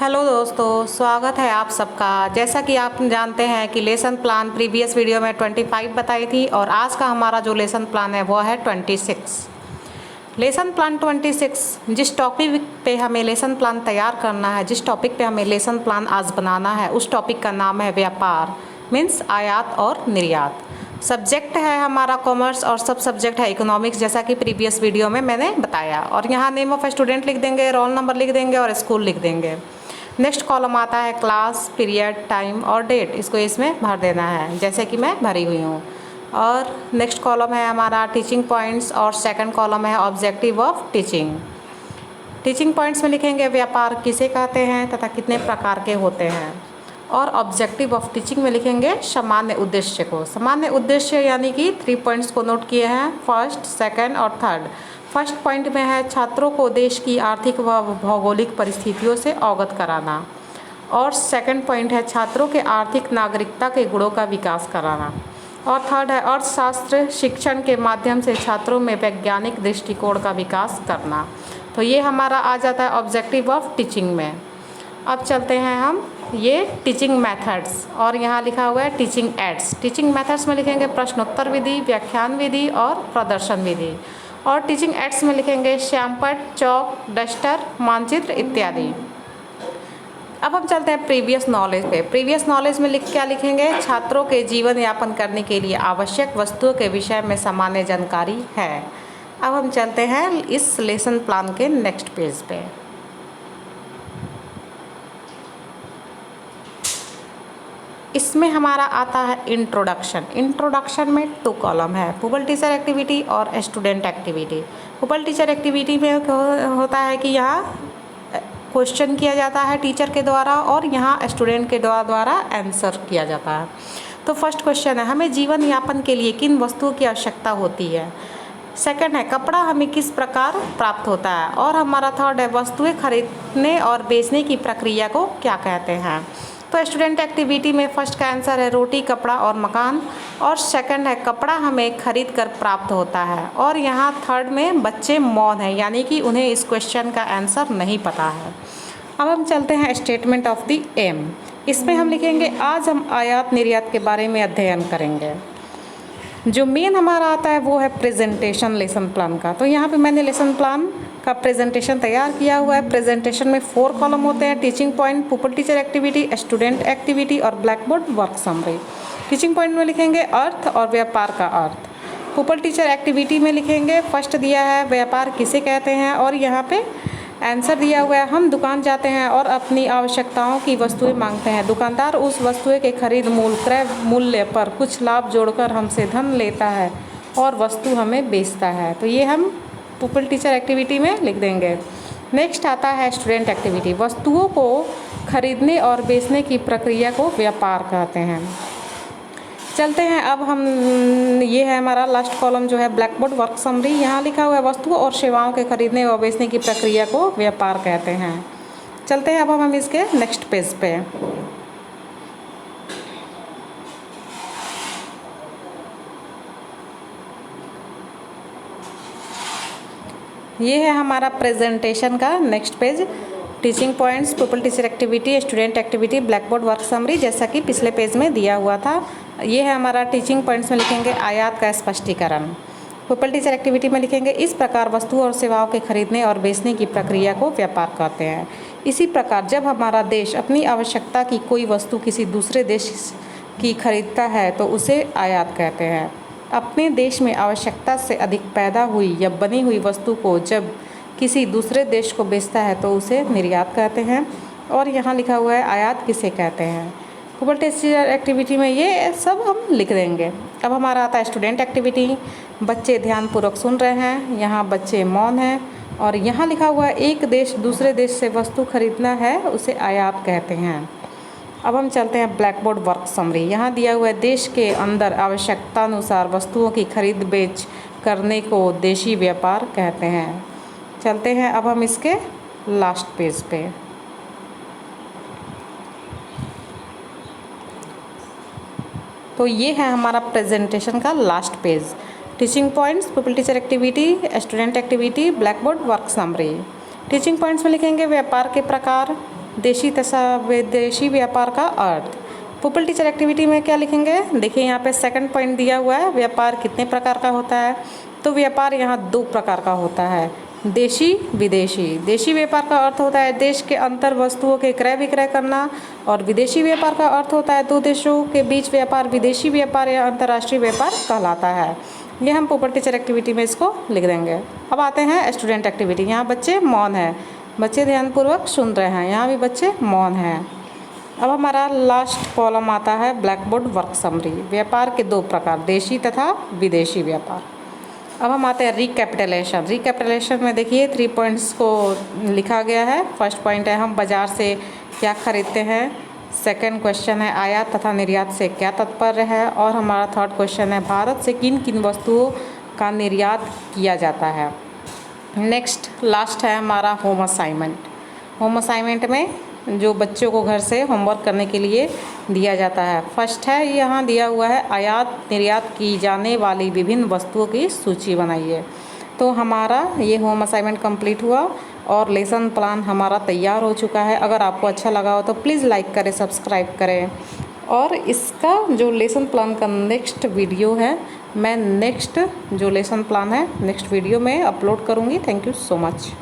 Hello दोस्तों, स्वागत है आप सबका। जैसा कि आप जानते हैं कि लेसन प्लान प्रीवियस वीडियो में 25 बताई थी और आज का हमारा जो लेसन प्लान है वो है 26। लेसन प्लान 26 जिस टॉपिक पे हमें लेसन प्लान तैयार करना है, जिस टॉपिक पे हमें लेसन प्लान आज बनाना है, उस टॉपिक का नाम है व्यापार, मीन्स आयात और निर्यात। सब्जेक्ट है हमारा कॉमर्स और सब सब्जेक्ट है इकोनॉमिक्स, जैसा कि प्रीवियस वीडियो में मैंने बताया। और यहाँ नेम ऑफ स्टूडेंट लिख देंगे, रोल नंबर लिख देंगे और स्कूल लिख देंगे। नेक्स्ट कॉलम आता है क्लास, पीरियड, टाइम और डेट, इसको इसमें भर देना है जैसे कि मैं भरी हुई हूँ। और नेक्स्ट कॉलम है हमारा टीचिंग पॉइंट्स और सेकंड कॉलम है objective of teaching. Teaching points में लिखेंगे व्यापार किसे कहते हैं तथा कितने प्रकार के होते हैं। और ऑब्जेक्टिव ऑफ टीचिंग में लिखेंगे सामान्य उद्देश्य को। सामान्य उद्देश्य यानी कि 3 पॉइंट्स को नोट किए हैं, फर्स्ट, सेकंड और थर्ड। फर्स्ट पॉइंट में है छात्रों को देश की आर्थिक व भौगोलिक परिस्थितियों से अवगत कराना। और सेकंड पॉइंट है छात्रों के आर्थिक नागरिकता के गुणों का विकास कराना। और थर्ड है अर्थशास्त्र शिक्षण के माध्यम से छात्रों में वैज्ञानिक दृष्टिकोण का विकास करना। तो ये हमारा आ जाता है ऑब्जेक्टिव ऑफ टीचिंग में। अब चलते हैं हम ये टीचिंग मेथड्स, और यहाँ लिखा हुआ है टीचिंग एड्स। टीचिंग मेथड्स में लिखेंगे प्रश्नोत्तर विधि, व्याख्यान विधि और प्रदर्शन विधि। और टीचिंग एड्स में लिखेंगे श्यामपट्ट, चौक, डस्टर, मानचित्र इत्यादि। अब हम चलते हैं प्रीवियस नॉलेज पे। प्रीवियस नॉलेज में क्या लिखेंगे, छात्रों के जीवन यापन करने के लिए आवश्यक वस्तुओं के विषय में सामान्य जानकारी है। अब हम चलते हैं इस लेसन प्लान के नेक्स्ट पेज पे। इसमें हमारा आता है इंट्रोडक्शन। इंट्रोडक्शन में 2 कॉलम है, पुपल टीचर एक्टिविटी और स्टूडेंट एक्टिविटी। पुपल टीचर एक्टिविटी में होता है कि यहाँ क्वेश्चन किया जाता है टीचर के द्वारा और यहाँ स्टूडेंट के द्वारा आंसर किया जाता है। तो फर्स्ट क्वेश्चन है हमें जीवन यापन के लिए किन वस्तुओं की आवश्यकता होती है। सेकंड है कपड़ा हमें किस प्रकार प्राप्त होता है। और हमारा थर्ड है वस्तुएं खरीदने और बेचने की प्रक्रिया को क्या कहते हैं। तो स्टूडेंट एक्टिविटी में फर्स्ट का आंसर है रोटी, कपड़ा और मकान। और सेकंड है कपड़ा हमें खरीद कर प्राप्त होता है। और यहाँ थर्ड में बच्चे मौन हैं, यानी कि उन्हें इस क्वेश्चन का आंसर नहीं पता है। अब हम चलते हैं स्टेटमेंट ऑफ द एम। इसमें हम लिखेंगे आज हम आयात निर्यात के बारे में अध्ययन करेंगे। जो मेन हमारा आता है वो है प्रेजेंटेशन लेसन प्लान का। तो यहाँ पे मैंने लेसन प्लान का प्रेजेंटेशन तैयार किया हुआ है। प्रेजेंटेशन में 4 कॉलम होते हैं, teaching point, pupil teacher activity, student activity और blackboard work summary. Teaching point में लिखेंगे अर्थ और व्यापार का अर्थ। पुपल टीचर एक्टिविटी में लिखेंगे फर्स्ट दिया है व्यापार किसे कहते हैं और यहाँ पे आंसर दिया हुआ है हम दुकान जाते हैं और अपनी आवश्यकताओं की वस्तुएं मांगते हैं। दुकानदार उस वस्तुएं के खरीद मूल्य क्रय मूल्य पर कुछ लाभ जोड़कर हमसे धन लेता है और वस्तु हमें बेचता है। तो ये हम पुपल टीचर एक्टिविटी में लिख देंगे। नेक्स्ट आता है स्टूडेंट एक्टिविटी। वस्तुओं को खरीदने और बेचने की प्रक्रिया को व्यापार कहते हैं। चलते हैं अब हम ये है हमारा लास्ट कॉलम जो है ब्लैक बोर्ड वर्क समरी। यहाँ लिखा हुआ है वस्तुओं और सेवाओं के खरीदने और बेचने की प्रक्रिया को व्यापार कहते हैं। चलते हैं अब हम इसके नेक्स्ट पेज पे। ये है हमारा प्रेजेंटेशन का next page. Teaching points, पुपल teacher activity, student activity, black board work summary, जैसा कि पिछले पेज में दिया हुआ था। ये है हमारा टीचिंग पॉइंट्स में लिखेंगे आयात का स्पष्टीकरण। पुपल टीचर एक्टिविटी में लिखेंगे इस प्रकार वस्तुओं और सेवाओं के खरीदने और बेचने की प्रक्रिया को व्यापार कहते हैं। इसी प्रकार जब हमारा देश अपनी आवश्यकता की कोई वस्तु किसी दूसरे देश की खरीदता है तो उसे आयात कहते हैं। अपने देश में आवश्यकता से अधिक पैदा हुई या बनी हुई वस्तु को जब किसी दूसरे देश को बेचता है तो उसे निर्यात कहते हैं। और यहाँ लिखा हुआ है आयात किसे कहते हैं। पुपल टीचर एक्टिविटी में ये सब हम लिख देंगे। अब हमारा आता है स्टूडेंट एक्टिविटी। बच्चे ध्यानपूर्वक सुन रहे हैं, यहाँ बच्चे मौन हैं। और यहाँ लिखा हुआ है एक देश दूसरे देश से वस्तु खरीदना है उसे आयात कहते हैं। अब हम चलते हैं ब्लैक बोर्ड वर्क समरी। यहाँ दिया हुआ है देश के अंदर आवश्यकतानुसार वस्तुओं की खरीद बेच करने को देशी व्यापार कहते हैं। चलते हैं अब हम इसके लास्ट पेज पे। तो ये है हमारा प्रेजेंटेशन का last page. Teaching points, पुपल teacher activity, student activity, black board work summary. Teaching points में लिखेंगे व्यापार के प्रकार, देशी तथा विदेशी व्यापार का अर्थ। पुपल टीचर एक्टिविटी में क्या लिखेंगे, देखिए यहाँ पे सेकंड पॉइंट दिया हुआ है, व्यापार कितने प्रकार का होता है। तो व्यापार यहाँ 2 प्रकार का होता है, देशी विदेशी। देशी व्यापार का अर्थ होता है देश के अंतर वस्तुओं के क्रय विक्रय करना, और विदेशी व्यापार का अर्थ होता है 2 देशों के बीच व्यापार। विदेशी व्यापार या अंतर्राष्ट्रीय व्यापार कहलाता है। ये हम पुपल टीचर एक्टिविटी में इसको लिख देंगे। अब आते हैं स्टूडेंट एक्टिविटी। यहाँ बच्चे मौन हैं, बच्चे ध्यानपूर्वक सुन रहे हैं, यहाँ भी बच्चे मौन हैं। अब हमारा लास्ट कॉलम आता है ब्लैक बोर्ड वर्क समरी। व्यापार के 2 प्रकार, देशी तथा विदेशी व्यापार। अब हम आते हैं रिकैपिटुलेशन। रिकैपिटुलेशन में देखिए 3 पॉइंट्स को लिखा गया है। फर्स्ट पॉइंट है हम बाज़ार से क्या खरीदते हैं। सेकंड क्वेश्चन है आयात तथा निर्यात से क्या तात्पर्य है। और हमारा थर्ड क्वेश्चन है भारत से किन किन वस्तुओं का निर्यात किया जाता है। नेक्स्ट लास्ट है हमारा होम असाइनमेंट। होम असाइनमेंट में जो बच्चों को घर से होमवर्क करने के लिए दिया जाता है। फर्स्ट है यहाँ दिया हुआ है आयात निर्यात की जाने वाली विभिन्न वस्तुओं की सूची बनाइए। तो हमारा ये होम असाइनमेंट कंप्लीट हुआ और लेसन प्लान हमारा तैयार हो चुका है। अगर आपको अच्छा लगा हो तो प्लीज़ लाइक करें, सब्सक्राइब करें। और इसका जो लेसन प्लान का नेक्स्ट वीडियो है, मैं नेक्स्ट जो लेसन प्लान है नेक्स्ट वीडियो में अपलोड करूँगी। Thank you so much.